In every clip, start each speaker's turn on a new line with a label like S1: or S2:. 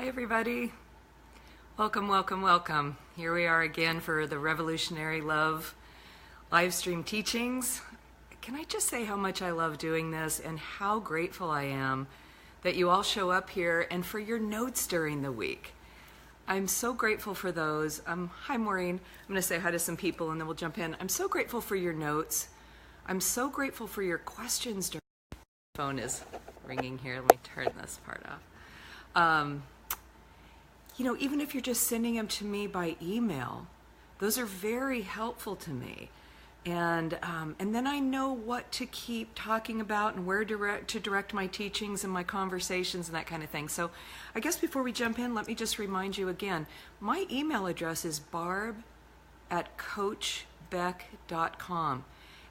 S1: Hi, everybody. Welcome, welcome, welcome. Here we are again for the Revolutionary Love live stream teachings. Can I just say how much I love doing this and how grateful I am that you all show up here and for your notes during the week. I'm so grateful for those. Hi, Maureen. I'm going to say hi to some people and then we'll jump in. I'm so grateful for your notes. I'm so grateful for your questions. The phone is ringing here. Let me turn this part off. Even if you're just sending them to me by email, those are very helpful to me. And then I know what to keep talking about and where to direct my teachings and my conversations and that kind of thing. So I guess before we jump in, let me just remind you again, my email address is barb@coachbeck.com.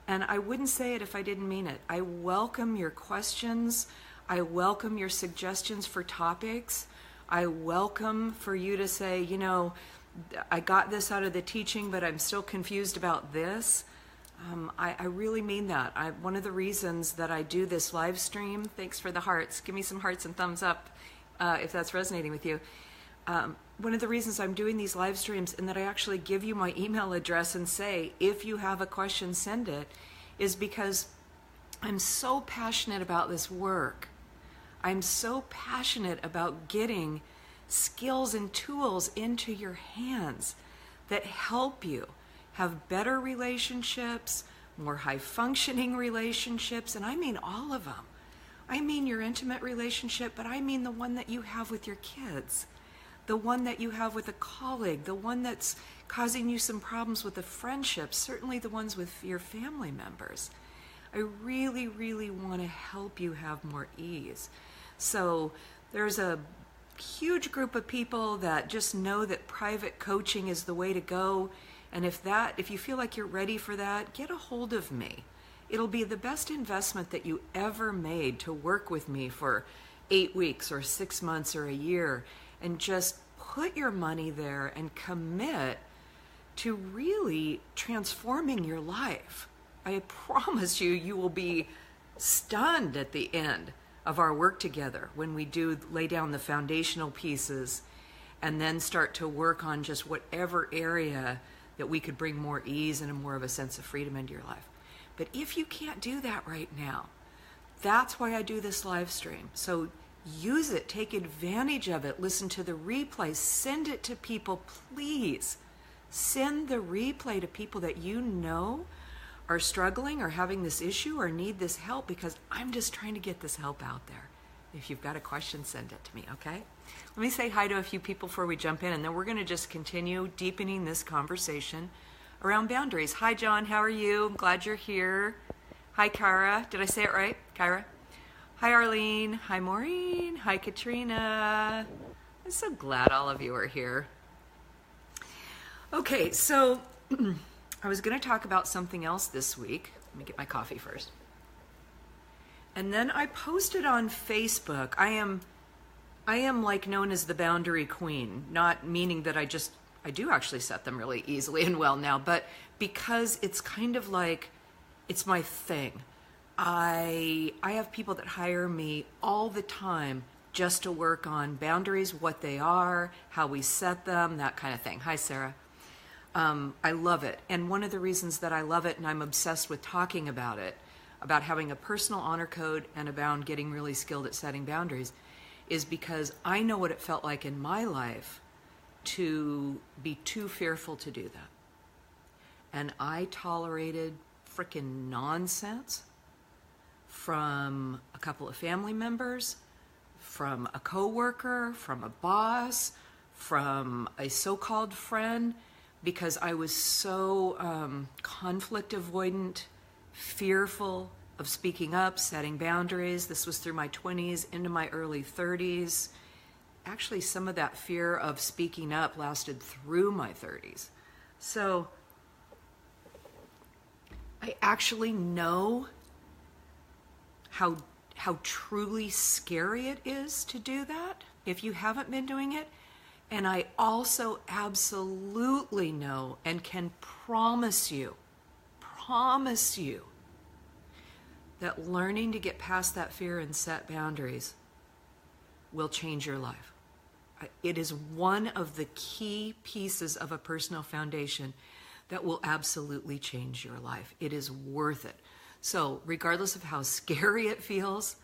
S1: And I wouldn't say it if I didn't mean it. I welcome your questions. I welcome your suggestions for topics. I welcome for you to say, I got this out of the teaching, but I'm still confused about this. I really mean that. One of the reasons that I do this live stream, thanks for the hearts, give me some hearts and thumbs up if that's resonating with you. One of the reasons I'm doing these live streams and that I actually give you my email address and say, if you have a question, send it, is because I'm so passionate about this work. I'm so passionate about getting skills and tools into your hands that help you have better relationships, more high-functioning relationships, and I mean all of them. I mean your intimate relationship, but I mean the one that you have with your kids, the one that you have with a colleague, the one that's causing you some problems with a friendship, certainly the ones with your family members. I really, really want to help you have more ease. So there's a huge group of people that just know that private coaching is the way to go. And if you feel like you're ready for that, get a hold of me. It'll be the best investment that you ever made to work with me for 8 weeks or 6 months or a year and just put your money there and commit to really transforming your life. I promise you, you will be stunned at the end of our work together when we do lay down the foundational pieces and then start to work on just whatever area that we could bring more ease and more of a sense of freedom into your life. But if you can't do that right now, that's why I do this live stream. So use it, take advantage of it, listen to the replay, send it to people, please. Send the replay to people that you know are struggling or having this issue or need this help, because I'm just trying to get this help out there. If you've got a question, send it to me, okay? Let me say hi to a few people before we jump in, and then we're going to just continue deepening this conversation around boundaries. Hi, John. How are you? I'm glad you're here. Hi, Kara. Did I say it right? Kyra? Hi, Arlene. Hi, Maureen. Hi, Katrina. I'm so glad all of you are here. Okay, so I was going to talk about something else this week. Let me get my coffee first. And then I posted on Facebook. I am like known as the boundary queen, not meaning that I do actually set them really easily and well now, but because it's kind of like, it's my thing. I have people that hire me all the time just to work on boundaries, what they are, how we set them, that kind of thing. Hi, Sarah. I love it. And one of the reasons that I love it, and I'm obsessed with talking about it, about having a personal honor code and about getting really skilled at setting boundaries, is because I know what it felt like in my life to be too fearful to do that. And I tolerated frickin' nonsense from a couple of family members, from a coworker, from a boss, from a so-called friend, because I was so conflict avoidant, fearful of speaking up, setting boundaries. This was through my 20s into my early 30s. Actually, some of that fear of speaking up lasted through my 30s. So I actually know how truly scary it is to do that if you haven't been doing it. And I also absolutely know and can promise you that learning to get past that fear and set boundaries will change your life. It is one of the key pieces of a personal foundation that will absolutely change your life. It is worth it. So regardless of how scary it feels,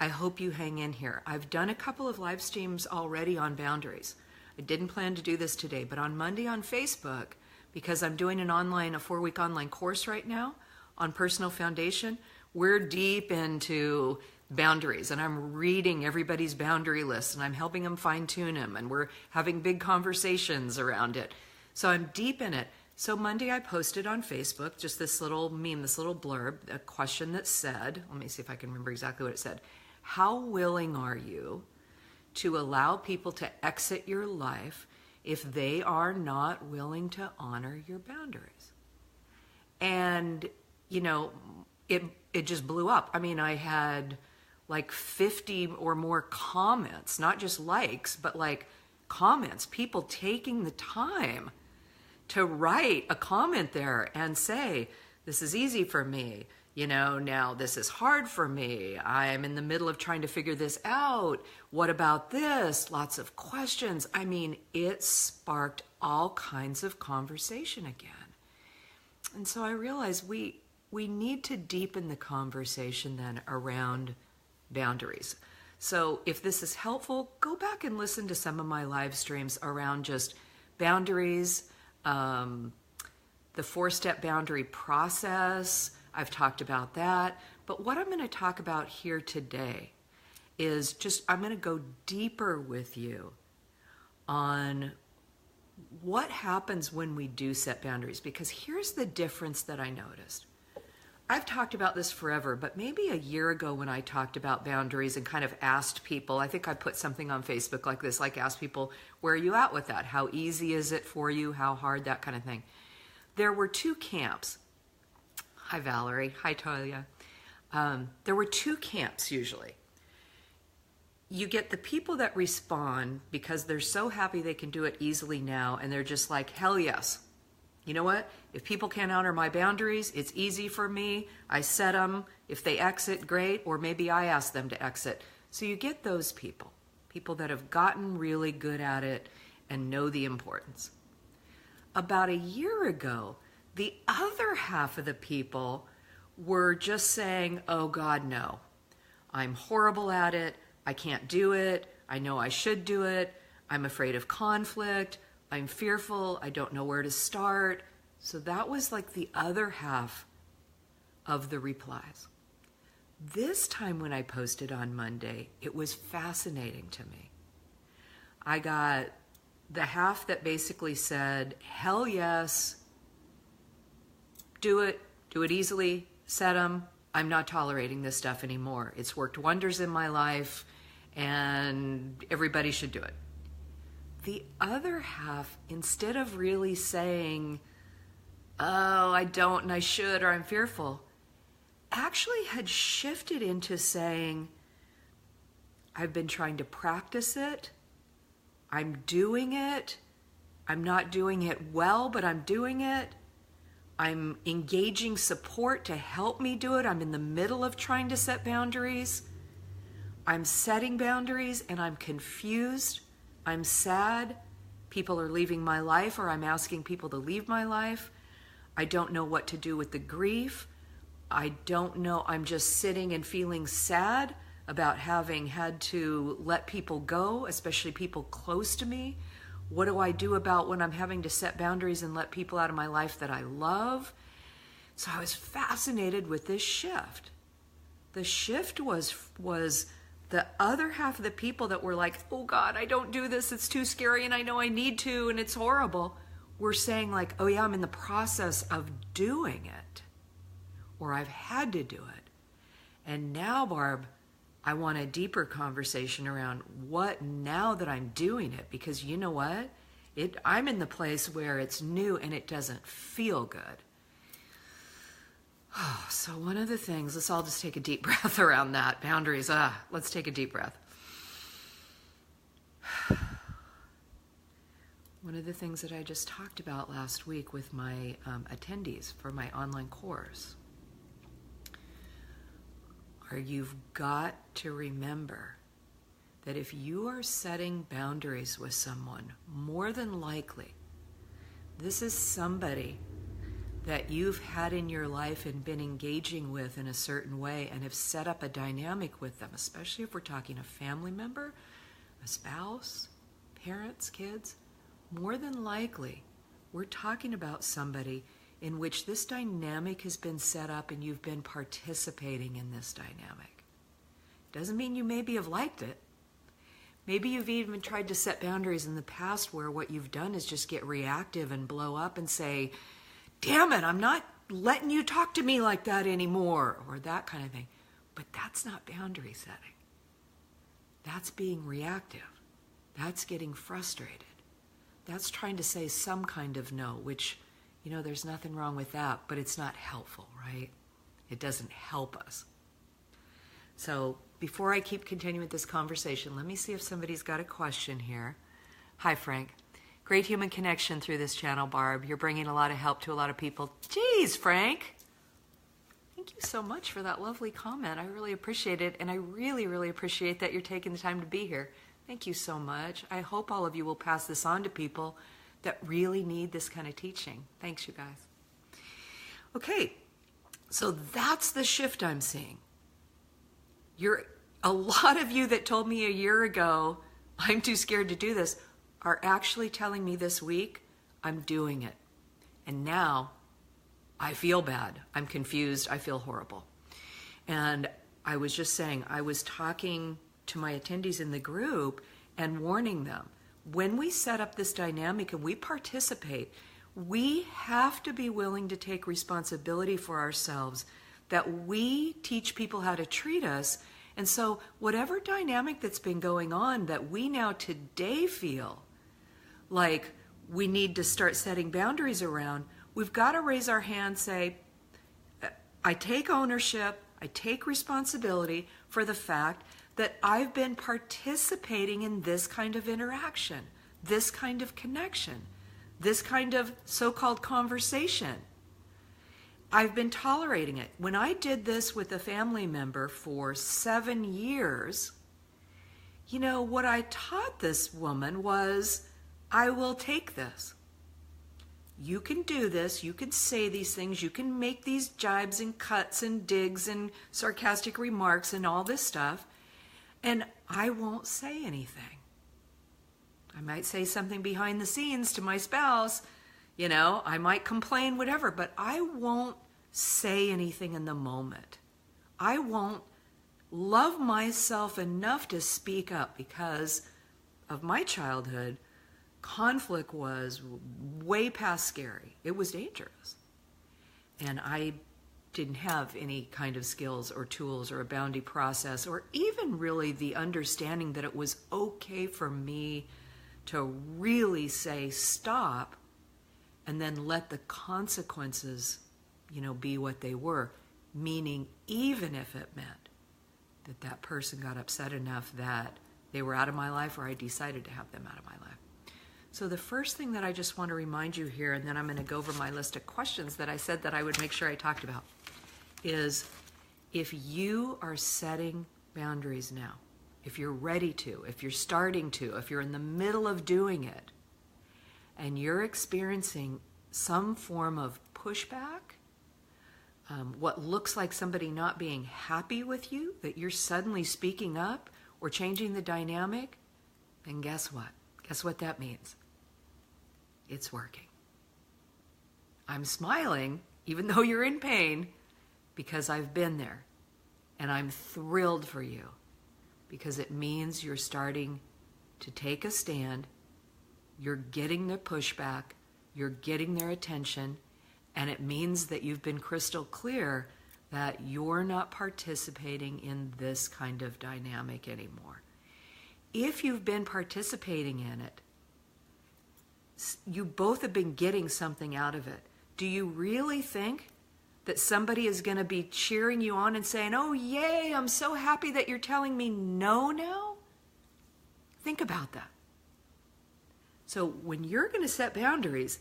S1: I hope you hang in here. I've done a couple of live streams already on boundaries. I didn't plan to do this today, but on Monday on Facebook, because I'm doing a 4-week online course right now on personal foundation, we're deep into boundaries, and I'm reading everybody's boundary lists, and I'm helping them fine tune them, and we're having big conversations around it. So I'm deep in it. So Monday I posted on Facebook just this little meme, this little blurb, a question that said, let me see if I can remember exactly what it said. How willing are you to allow people to exit your life if they are not willing to honor your boundaries? And, you know, it just blew up. I mean, I had like 50 or more comments, not just likes, but like comments, people taking the time to write a comment there and say, this is easy for me. You know, now this is hard for me. I'm in the middle of trying to figure this out. What about this? Lots of questions. I mean, it sparked all kinds of conversation again. And so I realized we need to deepen the conversation then around boundaries. So if this is helpful, go back and listen to some of my live streams around just boundaries, the 4-step boundary process. I've talked about that. But what I'm going to talk about here today is I'm going to go deeper with you on what happens when we do set boundaries. Because here's the difference that I noticed. I've talked about this forever, but maybe a year ago when I talked about boundaries and kind of asked people, I think I put something on Facebook like this, like asked people, where are you at with that? How easy is it for you? How hard? That kind of thing. There were 2 camps. Hi, Valerie. Hi, Talia. There were 2 camps usually. You get the people that respond because they're so happy they can do it easily now, and they're just like, hell yes. You know what? If people can't honor my boundaries, it's easy for me. I set them. If they exit, great. Or maybe I ask them to exit. So you get those people that have gotten really good at it and know the importance. About a year ago, the other half of the people were just saying, oh God, no. I'm horrible at it. I can't do it. I know I should do it. I'm afraid of conflict. I'm fearful. I don't know where to start. So that was like the other half of the replies. This time when I posted on Monday, it was fascinating to me. I got the half that basically said, hell yes, do it easily, set them. I'm not tolerating this stuff anymore. It's worked wonders in my life and everybody should do it. The other half, instead of really saying, oh, I don't and I should, or I'm fearful, actually had shifted into saying, I've been trying to practice it. I'm doing it. I'm not doing it well, but I'm doing it. I'm engaging support to help me do it. I'm in the middle of trying to set boundaries. I'm setting boundaries and I'm confused. I'm sad. People are leaving my life, or I'm asking people to leave my life. I don't know what to do with the grief. I don't know. I'm just sitting and feeling sad about having had to let people go, especially people close to me. What do I do about when I'm having to set boundaries and let people out of my life that I love? So I was fascinated with this shift. The shift was the other half of the people that were like, oh God, I don't do this. It's too scary and I know I need to and it's horrible. We're saying like, oh yeah, I'm in the process of doing it, or I've had to do it. And now, Barb, I want a deeper conversation around what now that I'm doing it, because you know what? I'm in the place where it's new and it doesn't feel good. Oh, so one of the things, let's all just take a deep breath around that. Boundaries, let's take a deep breath. One of the things that I just talked about last week with my attendees for my online course are you've got to remember that if you are setting boundaries with someone, more than likely, this is somebody that you've had in your life and been engaging with in a certain way and have set up a dynamic with them, especially if we're talking a family member, a spouse, parents, kids. More than likely, we're talking about somebody in which this dynamic has been set up and you've been participating in this dynamic. Doesn't mean you maybe have liked it. Maybe you've even tried to set boundaries in the past where what you've done is just get reactive and blow up and say, damn it, I'm not letting you talk to me like that anymore, or that kind of thing. But that's not boundary setting. That's being reactive. That's getting frustrated. That's trying to say some kind of no, which, there's nothing wrong with that, but it's not helpful, right? It doesn't help us. So before I keep continuing this conversation, let me see if somebody's got a question here. Hi, Frank. Great human connection through this channel, Barb. You're bringing a lot of help to a lot of people. Geez, Frank. Thank you so much for that lovely comment. I really appreciate it, and I really, really appreciate that you're taking the time to be here. Thank you so much. I hope all of you will pass this on to people that really need this kind of teaching. Thanks, you guys. Okay, so that's the shift I'm seeing. A lot of you that told me a year ago, I'm too scared to do this, are actually telling me this week, I'm doing it. And now I feel bad. I'm confused. I feel horrible. And I was just saying, I was talking to my attendees in the group and warning them, when we set up this dynamic and we participate, we have to be willing to take responsibility for ourselves, that we teach people how to treat us. And so whatever dynamic that's been going on that we now today feel like we need to start setting boundaries around, we've got to raise our hand, say, I take ownership, I take responsibility for the fact that I've been participating in this kind of interaction, this kind of connection, this kind of so-called conversation. I've been tolerating it. When I did this with a family member for 7 years, what I taught this woman was, I will take this. You can do this. You can say these things. You can make these jibes and cuts and digs and sarcastic remarks and all this stuff. And I won't say anything. I might say something behind the scenes to my spouse. I might complain, whatever, but I won't say anything in the moment. I won't love myself enough to speak up because of my childhood. Conflict was way past scary. It was dangerous. And I didn't have any kind of skills or tools or a boundary process or even really the understanding that it was okay for me to really say stop and then let the consequences, be what they were. Meaning even if it meant that that person got upset enough that they were out of my life or I decided to have them out of my life. So the first thing that I just want to remind you here, and then I'm going to go over my list of questions that I said that I would make sure I talked about, is if you are setting boundaries now, if you're ready to, if you're starting to, if you're in the middle of doing it, and you're experiencing some form of pushback, what looks like somebody not being happy with you, that you're suddenly speaking up or changing the dynamic, then guess what? Guess what that means? It's working. I'm smiling, even though you're in pain, because I've been there. And I'm thrilled for you, because it means you're starting to take a stand, you're getting the pushback, you're getting their attention, and it means that you've been crystal clear that you're not participating in this kind of dynamic anymore. If you've been participating in it, you both have been getting something out of it. Do you really think that somebody is going to be cheering you on and saying, oh, yay, I'm so happy that you're telling me no now? Think about that. So when you're going to set boundaries,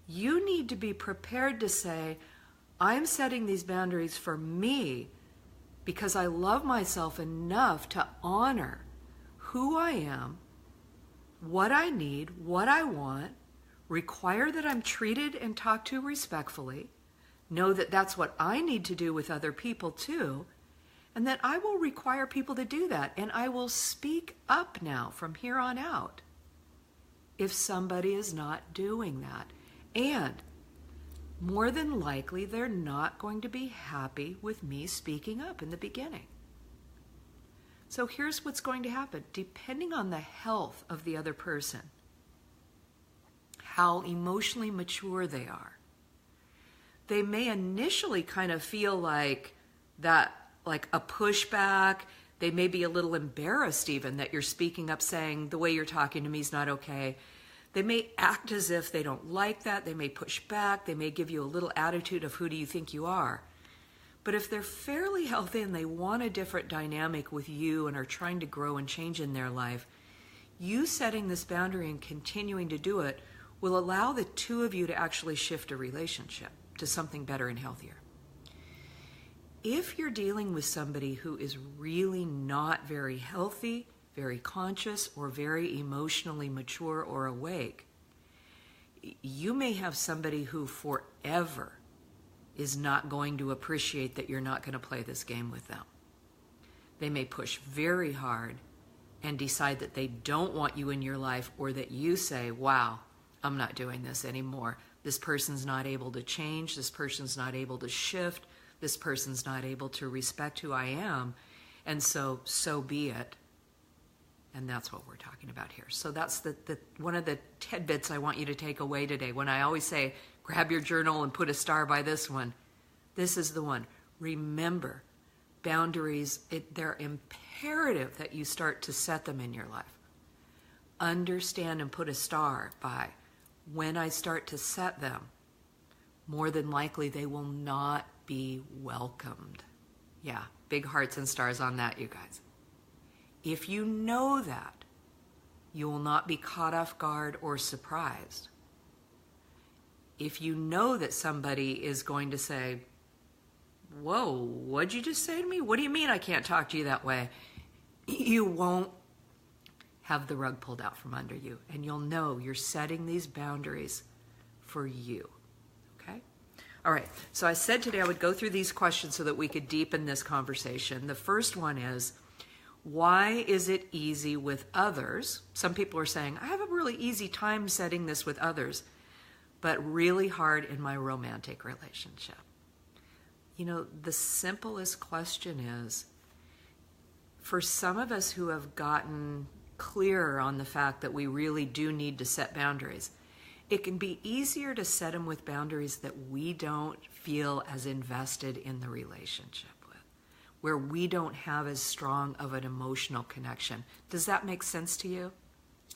S1: you need to be prepared to say, I'm setting these boundaries for me because I love myself enough to honor who I am, what I need, what I want, require that I'm treated and talked to respectfully, know that that's what I need to do with other people too, and that I will require people to do that, and I will speak up now from here on out if somebody is not doing that. And more than likely, they're not going to be happy with me speaking up in the beginning. So here's what's going to happen. Depending on the health of the other person, how emotionally mature they are, they may initially kind of feel like that, like a pushback. They may be a little embarrassed even that you're speaking up saying the way you're talking to me is not okay. They may act as if they don't like that. They may push back. They may give you a little attitude of who do you think you are. But if they're fairly healthy and they want a different dynamic with you and are trying to grow and change in their life, you setting this boundary and continuing to do it will allow the two of you to actually shift a relationship to something better and healthier. If you're dealing with somebody who is really not very healthy, very conscious, or very emotionally mature or awake, you may have somebody who forever is not going to appreciate that you're not going to play this game with them. They may push very hard and decide that they don't want you in your life, or that you say, wow, I'm not doing this anymore. This person's not able to change. This person's not able to shift. This person's not able to respect who I am. And so be it. And that's what we're talking about here. So that's the one of the tidbits I want you to take away today. When I always say, grab your journal and put a star by this one, this is the one. Remember, boundaries, they're imperative that you start to set them in your life. Understand and put a star by when I start to set them, more than likely they will not be welcomed. Yeah, big hearts and stars on that, you guys. If you know that, you will not be caught off guard or surprised. If you know that somebody is going to say, whoa, what'd you just say to me? What do you mean I can't talk to you that way? You won't have the rug pulled out from under you, and you'll know you're setting these boundaries for you. Okay? All right, so I said today I would go through these questions so that we could deepen this conversation. The first one is, why is it easy with others? Some people are saying, I have a really easy time setting this with others, but really hard in my romantic relationship. You know, the simplest question is, for some of us who have gotten clearer on the fact that we really do need to set boundaries, it can be easier to set them with boundaries that we don't feel as invested in the relationship with, where we don't have as strong of an emotional connection. Does that make sense to you?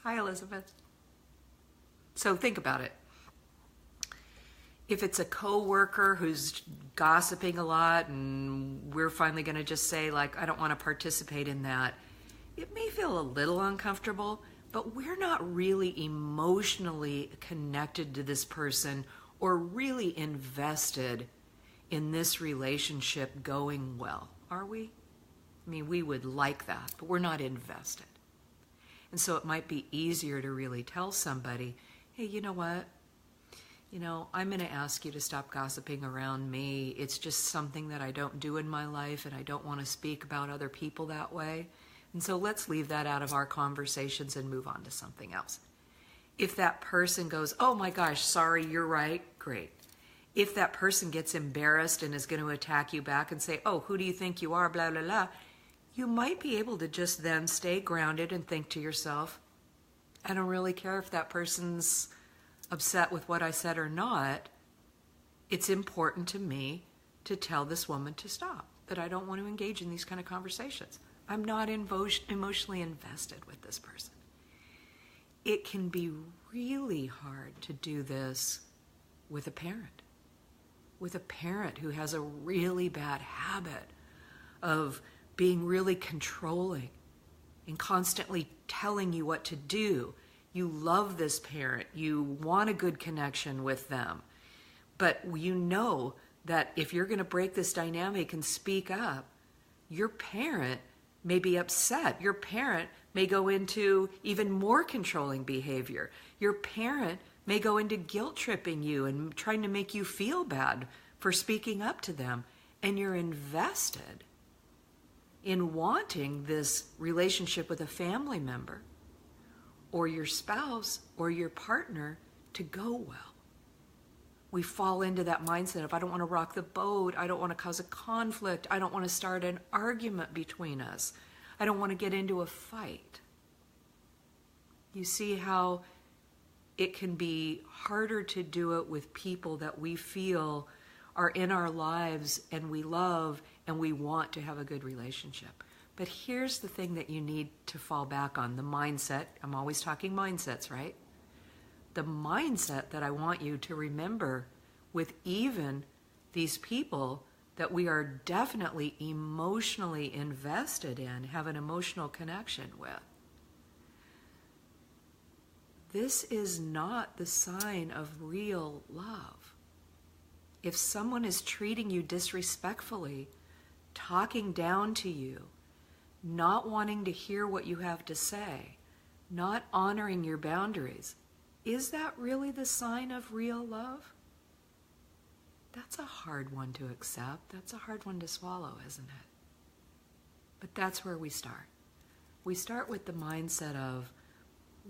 S1: Hi, Elizabeth. So think about it. If it's a coworker who's gossiping a lot and we're finally going to just say, like, I don't want to participate in that, it may feel a little uncomfortable, but we're not really emotionally connected to this person or really invested in this relationship going well, are we? I mean, we would like that, but we're not invested. And so it might be easier to really tell somebody, hey, you know what? You know, I'm going to ask you to stop gossiping around me. It's just something that I don't do in my life, and I don't want to speak about other people that way. And so let's leave that out of our conversations and move on to something else. If that person goes, oh my gosh, sorry, you're right, great. If that person gets embarrassed and is going to attack you back and say, oh, who do you think you are, blah, blah, blah, you might be able to just then stay grounded and think to yourself, I don't really care if that person's upset with what I said or not. It's important to me to tell this woman to stop, that I don't want to engage in these kind of conversations. I'm not emotionally invested with this person. It can be really hard to do this with a parent who has a really bad habit of being really controlling and constantly telling you what to do. You love this parent. You want a good connection with them. But you know that if you're going to break this dynamic and speak up, your parent may be upset. Your parent may go into even more controlling behavior. Your parent may go into guilt tripping you and trying to make you feel bad for speaking up to them. And you're invested in wanting this relationship with a family member or your spouse or your partner to go well. We fall into that mindset of, I don't want to rock the boat, I don't want to cause a conflict, I don't want to start an argument between us, I don't want to get into a fight. You see how it can be harder to do it with people that we feel are in our lives and we love and we want to have a good relationship. But here's the thing that you need to fall back on, the mindset. I'm always talking mindsets, right? The mindset that I want you to remember with even these people that we are definitely emotionally invested in, have an emotional connection with. This is not the sign of real love. If someone is treating you disrespectfully, talking down to you, not wanting to hear what you have to say, not honoring your boundaries, is that really the sign of real love? That's a hard one to accept. That's a hard one to swallow, isn't it? But that's where we start. We start with the mindset of,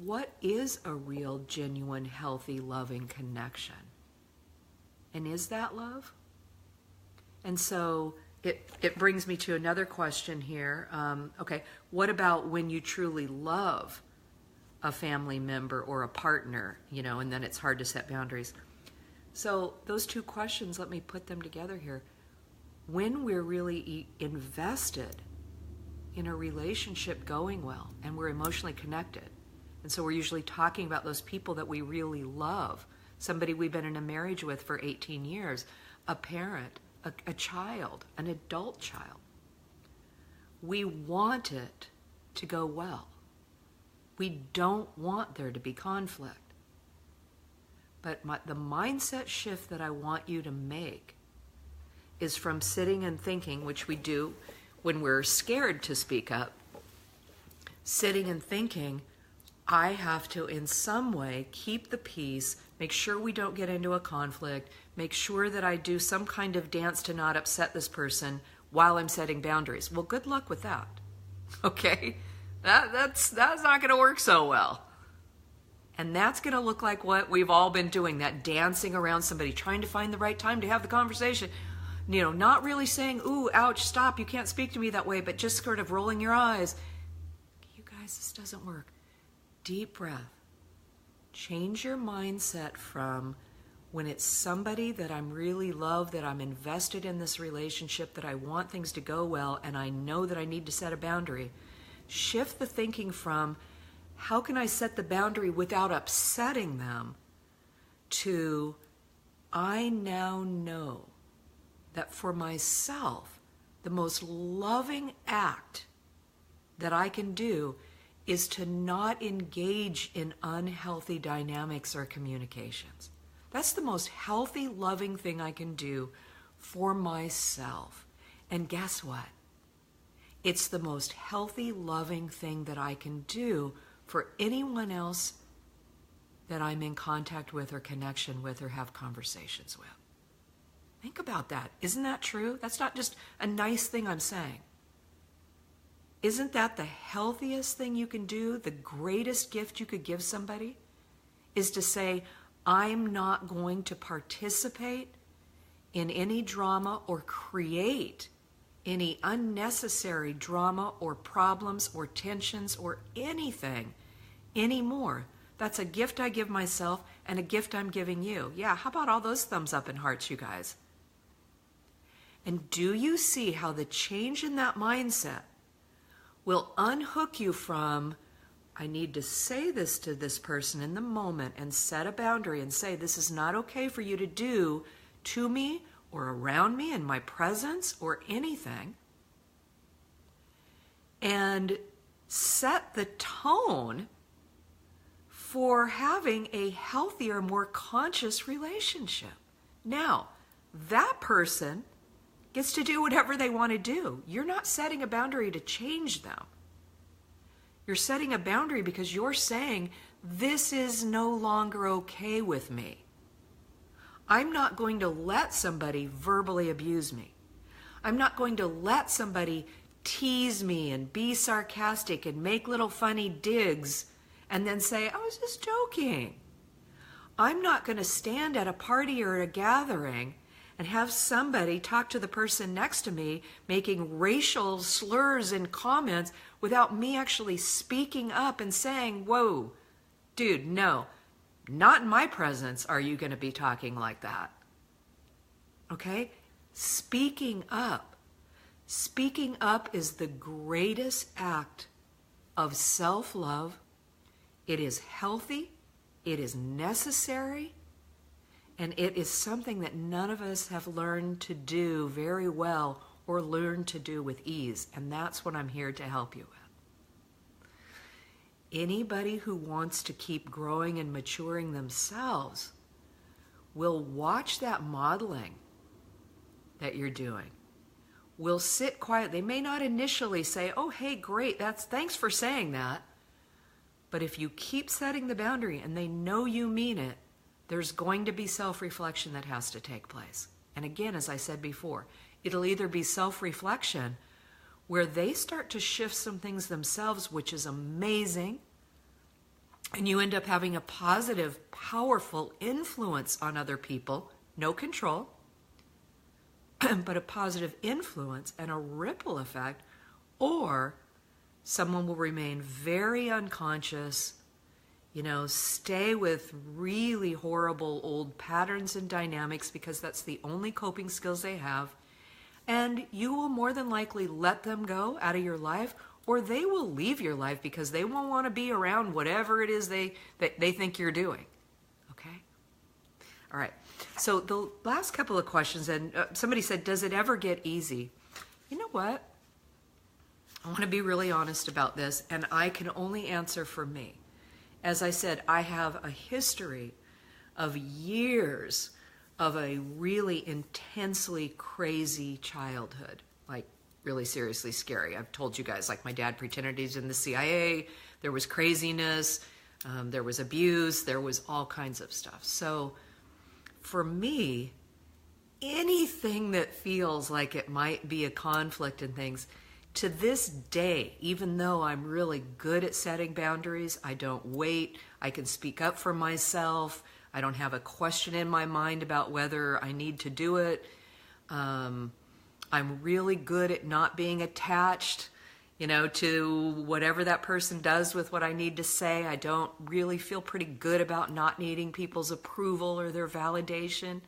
S1: what is a real, genuine, healthy, loving connection? And is that love? And so it brings me to another question here. Okay, what about when you truly love a family member or a partner, and then it's hard to set boundaries? So those two questions, let me put them together here. When we're really invested in a relationship going well and we're emotionally connected, and so we're usually talking about those people that we really love, somebody we've been in a marriage with for 18 years, a parent, a child, an adult child. We want it to go well. We don't want there to be conflict. But the mindset shift that I want you to make is from sitting and thinking, which we do when we're scared to speak up, sitting and thinking, I have to in some way keep the peace, make sure we don't get into a conflict, make sure that I do some kind of dance to not upset this person while I'm setting boundaries. Well, good luck with that. Okay? That's not going to work so well. And that's going to look like what we've all been doing, that dancing around somebody, trying to find the right time to have the conversation. Not really saying, ooh, ouch, stop, you can't speak to me that way, but just sort of rolling your eyes. You guys, this doesn't work. Deep breath. Change your mindset from when it's somebody that I'm really love, that I'm invested in this relationship, that I want things to go well, and I know that I need to set a boundary. Shift the thinking from, how can I set the boundary without upsetting them, to, I now know that for myself, the most loving act that I can do is to not engage in unhealthy dynamics or communications. That's the most healthy, loving thing I can do for myself. And guess what? It's the most healthy, loving thing that I can do for anyone else that I'm in contact with or connection with or have conversations with. Think about that. Isn't that true? That's not just a nice thing I'm saying. Isn't that the healthiest thing you can do? The greatest gift you could give somebody is to say, I'm not going to participate in any drama or create any unnecessary drama or problems or tensions or anything anymore. That's a gift I give myself and a gift I'm giving you. Yeah, how about all those thumbs up and hearts, you guys? And do you see how the change in that mindset will unhook you from, I need to say this to this person in the moment and set a boundary and say, this is not okay for you to do to me or around me in my presence or anything, and set the tone for having a healthier, more conscious relationship. Now, that person gets to do whatever they want to do. You're not setting a boundary to change them. You're setting a boundary because you're saying, this is no longer okay with me. I'm not going to let somebody verbally abuse me. I'm not going to let somebody tease me and be sarcastic and make little funny digs and then say, I was just joking. I'm not going to stand at a party or a gathering and have somebody talk to the person next to me making racial slurs and comments without me actually speaking up and saying, whoa, dude, no, not in my presence are you going to be talking like that. Okay? Speaking up. Speaking up is the greatest act of self-love. It is healthy. It is necessary. And it is something that none of us have learned to do very well or learned to do with ease. And that's what I'm here to help you with. Anybody who wants to keep growing and maturing themselves will watch that modeling that you're doing. Will sit quiet. They may not initially say, oh, hey, great, thanks for saying that. But if you keep setting the boundary and they know you mean it, there's going to be self-reflection that has to take place. And again, as I said before, it'll either be self-reflection where they start to shift some things themselves, which is amazing, and you end up having a positive, powerful influence on other people, no control, but a positive influence and a ripple effect, or someone will remain very unconscious, stay with really horrible old patterns and dynamics because that's the only coping skills they have. And you will more than likely let them go out of your life, or they will leave your life because they won't want to be around whatever it is they think you're doing. Okay? All right. So the last couple of questions, and somebody said, does it ever get easy? You know what? I want to be really honest about this, and I can only answer for me. As I said, I have a history of years of a really intensely crazy childhood, like really seriously scary. I've told you guys, like my dad pretended he's in the CIA, there was craziness, there was abuse, there was all kinds of stuff. So for me, anything that feels like it might be a conflict and things, to this day, even though I'm really good at setting boundaries, I don't wait, I can speak up for myself, I don't have a question in my mind about whether I need to do it. I'm really good at not being attached, to whatever that person does with what I need to say. I don't really feel pretty good about not needing people's approval or their validation.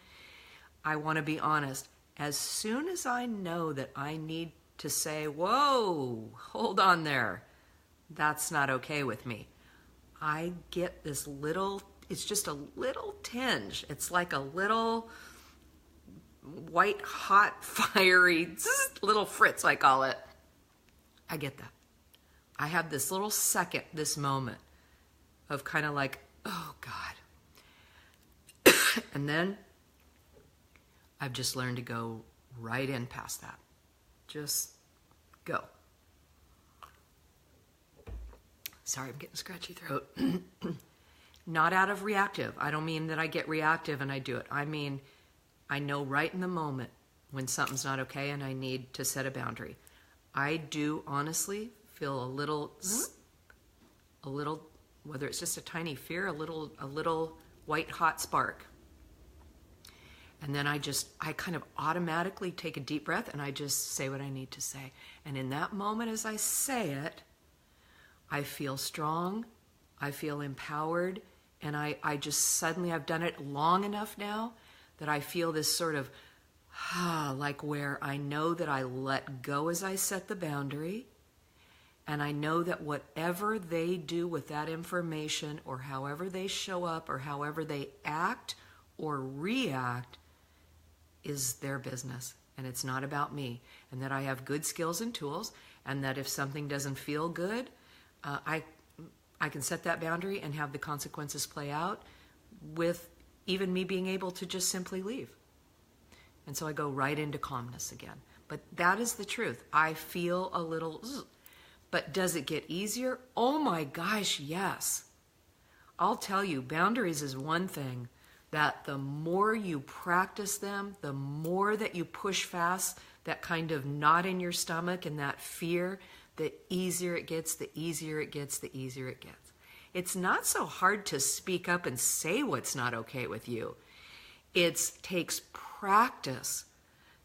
S1: I want to be honest. As soon as I know that I need to say, whoa, hold on there, that's not okay with me, I get this little, it's just a little tinge. It's like a little white, hot, fiery, little fritz, I call it. I get that. I have this little second, this moment of kind of like, oh God. And then I've just learned to go right in past that. Just go. Sorry, I'm getting scratchy throat. Not out of reactive. I don't mean that I get reactive and I do it. I mean, I know right in the moment when something's not okay and I need to set a boundary. I do honestly feel a little, whether it's just a tiny fear, a little white hot spark. And then I kind of automatically take a deep breath and I just say what I need to say. And in that moment, as I say it, I feel strong, I feel empowered, and I just suddenly, I've done it long enough now that I feel this sort of, like where I know that I let go as I set the boundary, and I know that whatever they do with that information or however they show up or however they act or react is their business, and it's not about me, and that I have good skills and tools, and that if something doesn't feel good, I can set that boundary and have the consequences play out with even me being able to just simply leave. And so I go right into calmness again. But that is the truth. I feel a little, but does it get easier? Oh my gosh, yes. I'll tell you, boundaries is one thing that the more you practice them, the more that you push past that kind of knot in your stomach and that fear, the easier it gets, the easier it gets, the easier it gets. It's not so hard to speak up and say what's not okay with you. It takes practice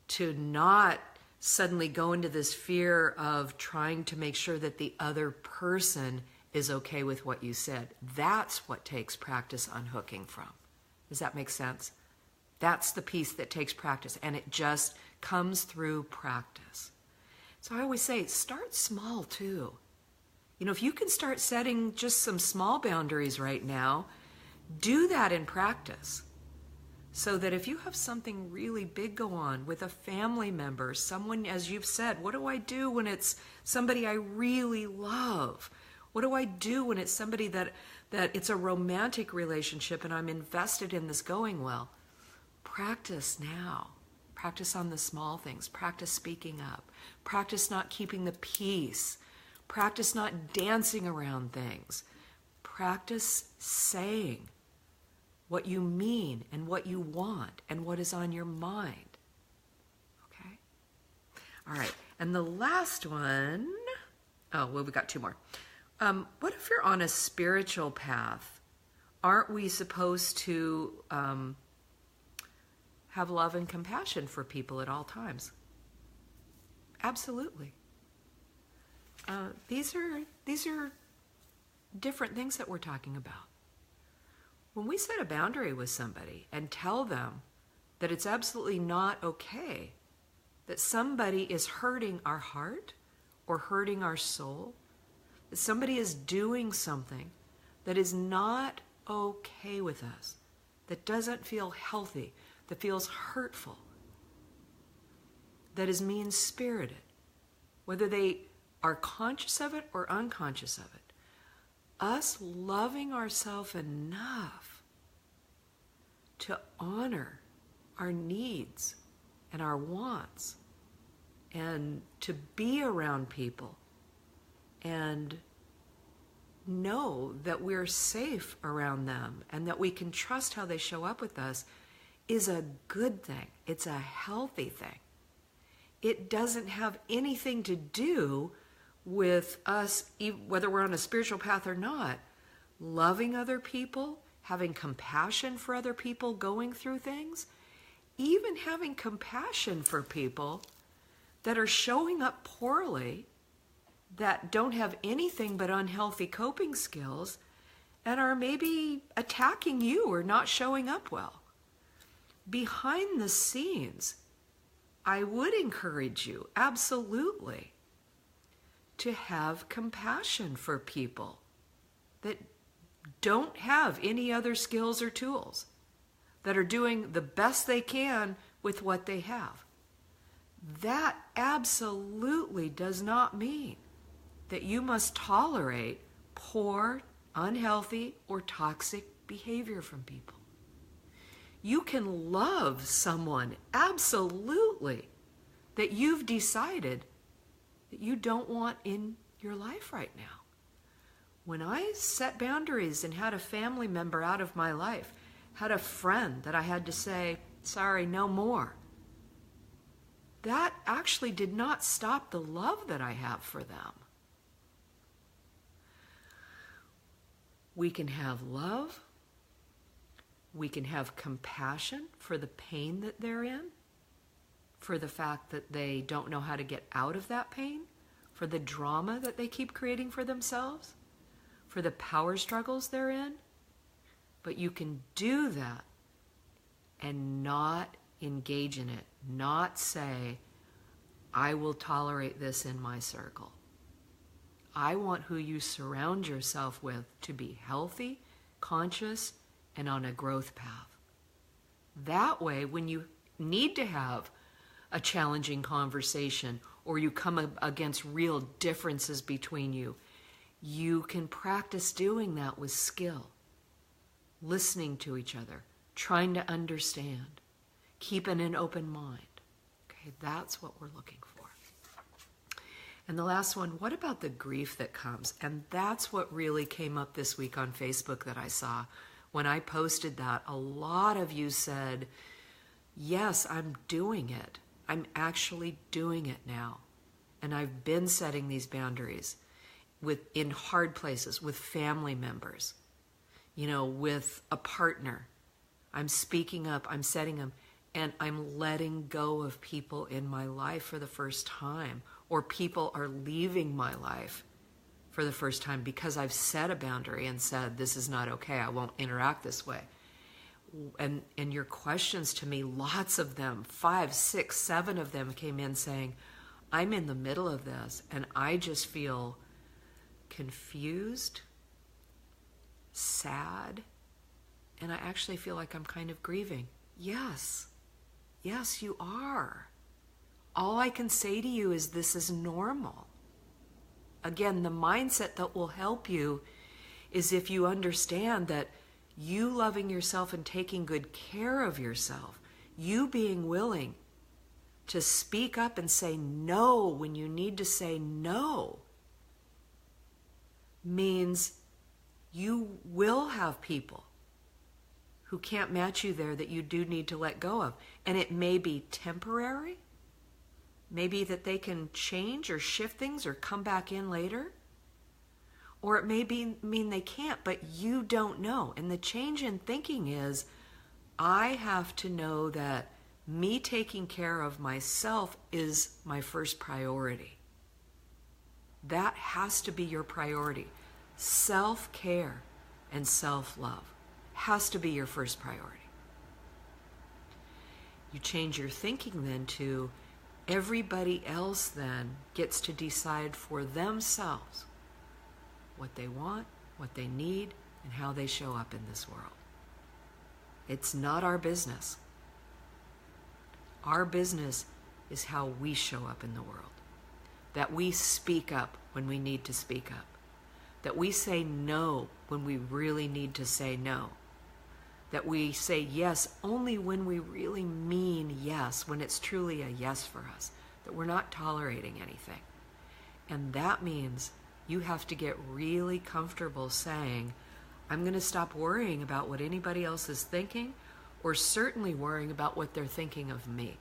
S1: to not suddenly go into this fear of trying to make sure that the other person is okay with what you said. That's what takes practice unhooking from. Does that make sense? That's the piece that takes practice, and it just comes through practice. So I always say, start small too. You know, if you can start setting just some small boundaries right now, do that in practice. So that if you have something really big go on with a family member, someone, as you've said, what do I do when it's somebody I really love? What do I do when it's somebody that it's a romantic relationship and I'm invested in this going well? Practice now. Practice on the small things. Practice speaking up. Practice not keeping the peace. Practice not dancing around things. Practice saying what you mean and what you want and what is on your mind. Okay? All right. And the last one, we've got two more. What if you're on a spiritual path? Aren't we supposed to have love and compassion for people at all times? Absolutely. These are different things that we're talking about. When we set a boundary with somebody and tell them that it's absolutely not okay, that somebody is hurting our heart or hurting our soul, that somebody is doing something that is not okay with us, that doesn't feel healthy, that feels hurtful, that is mean-spirited, whether they are conscious of it or unconscious of it, us loving ourselves enough to honor our needs and our wants and to be around people and know that we're safe around them and that we can trust how they show up with us is a good thing. It's a healthy thing. It doesn't have anything to do with us, whether we're on a spiritual path or not, loving other people, having compassion for other people going through things, even having compassion for people that are showing up poorly, that don't have anything but unhealthy coping skills, and are maybe attacking you or not showing up well. Behind the scenes, I would encourage you, absolutely, to have compassion for people that don't have any other skills or tools, that are doing the best they can with what they have. That absolutely does not mean that you must tolerate poor, unhealthy, or toxic behavior from people. You can love someone, absolutely, that you've decided that you don't want in your life right now. When I set boundaries and had a family member out of my life, had a friend that I had to say, sorry, no more, that actually did not stop the love that I have for them. We can have love. We can have compassion for the pain that they're in, for the fact that they don't know how to get out of that pain, for the drama that they keep creating for themselves, for the power struggles they're in. But you can do that and not engage in it, not say, I will tolerate this in my circle. I want who you surround yourself with to be healthy, conscious, and on a growth path. That way, when you need to have a challenging conversation or you come against real differences between you, you can practice doing that with skill, listening to each other, trying to understand, keeping an open mind. Okay, that's what we're looking for. And the last one, what about the grief that comes? And that's what really came up this week on Facebook that I saw. When I posted that, a lot of you said, yes, I'm doing it. I'm actually doing it now. And I've been setting these boundaries in hard places, with family members, with a partner. I'm speaking up, I'm setting them, and I'm letting go of people in my life for the first time, or people are leaving my life for the first time because I've set a boundary and said, this is not okay, I won't interact this way. And your questions to me, lots of them, 5, 6, 7 of them came in saying, I'm in the middle of this and I just feel confused, sad, and I actually feel like I'm kind of grieving. Yes, you are. All I can say to you is this is normal. Again, the mindset that will help you is if you understand that you loving yourself and taking good care of yourself, you being willing to speak up and say no when you need to say no, means you will have people who can't match you there that you do need to let go of. And it may be temporary. Maybe that they can change or shift things or come back in later. Or it may mean they can't, but you don't know. And the change in thinking is, I have to know that me taking care of myself is my first priority. That has to be your priority. Self-care and self-love has to be your first priority. You change your thinking then to, everybody else then gets to decide for themselves what they want, what they need, and how they show up in this world. It's not our business. Our business is how we show up in the world. That we speak up when we need to speak up. That we say no when we really need to say no. That we say yes only when we really mean yes, when it's truly a yes for us. That we're not tolerating anything. And that means you have to get really comfortable saying, I'm going to stop worrying about what anybody else is thinking, or certainly worrying about what they're thinking of me.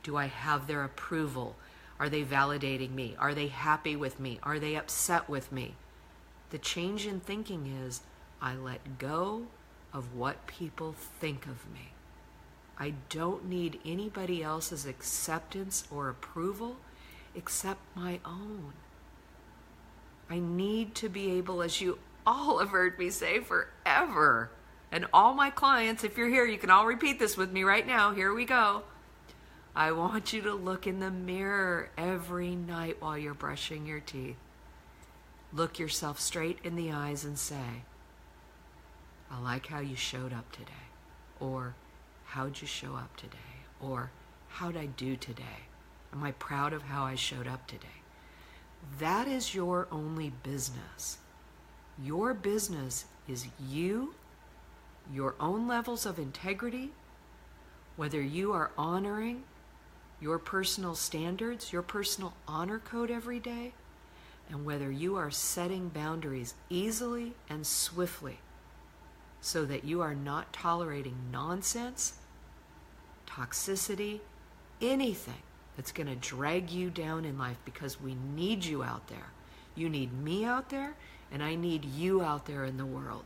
S1: Do I have their approval? Are they validating me? Are they happy with me? Are they upset with me? The change in thinking is, I let go of what people think of me. I don't need anybody else's acceptance or approval except my own. I need to be able, as you all have heard me say forever, and all my clients, if you're here, you can all repeat this with me right now. Here we go. I want you to look in the mirror every night while you're brushing your teeth. Look yourself straight in the eyes and say, I like how you showed up today. Or, how'd you show up today? Or, how'd I do today? Am I proud of how I showed up today? That is your only business. Your business is you, your own levels of integrity, whether you are honoring your personal standards, your personal honor code every day, and whether you are setting boundaries easily and swiftly so that you are not tolerating nonsense, toxicity, anything that's going to drag you down in life, because we need you out there. You need me out there, and I need you out there in the world.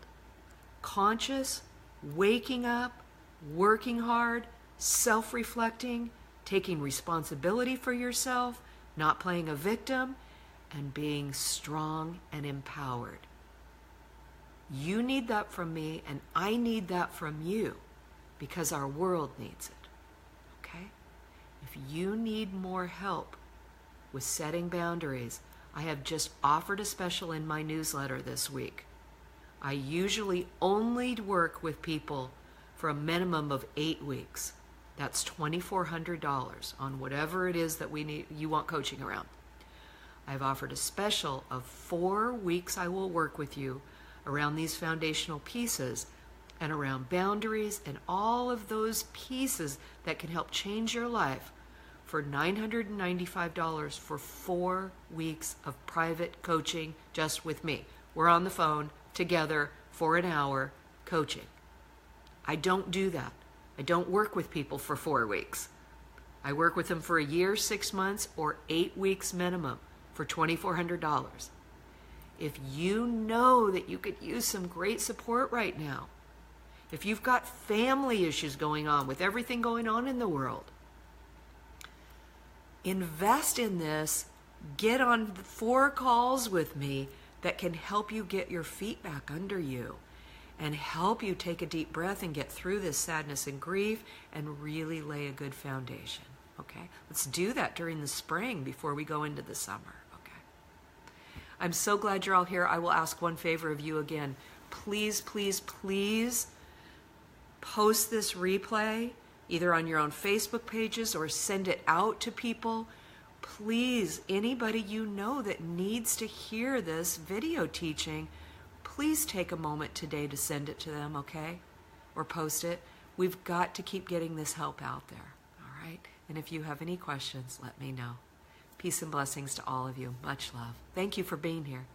S1: Conscious, waking up, working hard, self-reflecting, taking responsibility for yourself, not playing a victim, and being strong and empowered. You need that from me, and I need that from you, because our world needs it. Okay? If you need more help with setting boundaries, I have just offered a special in my newsletter this week. I usually only work with people for a minimum of 8 weeks. That's $2,400 on whatever it is that you want coaching around. I've offered a special of 4 weeks I will work with you around these foundational pieces, and around boundaries and all of those pieces that can help change your life for $995 for 4 weeks of private coaching just with me. We're on the phone together for an hour coaching. I don't do that. I don't work with people for 4 weeks. I work with them for a year, 6 months, or 8 weeks minimum for $2,400. If you know that you could use some great support right now, if you've got family issues going on with everything going on in the world, invest in this. Get on 4 calls with me that can help you get your feet back under you and help you take a deep breath and get through this sadness and grief and really lay a good foundation. Okay? Let's do that during the spring before we go into the summer. Okay? I'm so glad you're all here. I will ask one favor of you again. Please, please, please post this replay either on your own Facebook pages or send it out to people. Please, anybody you know that needs to hear this video teaching, please take a moment today to send it to them, okay? Or post it. We've got to keep getting this help out there, all right? And if you have any questions, let me know. Peace and blessings to all of you. Much love. Thank you for being here.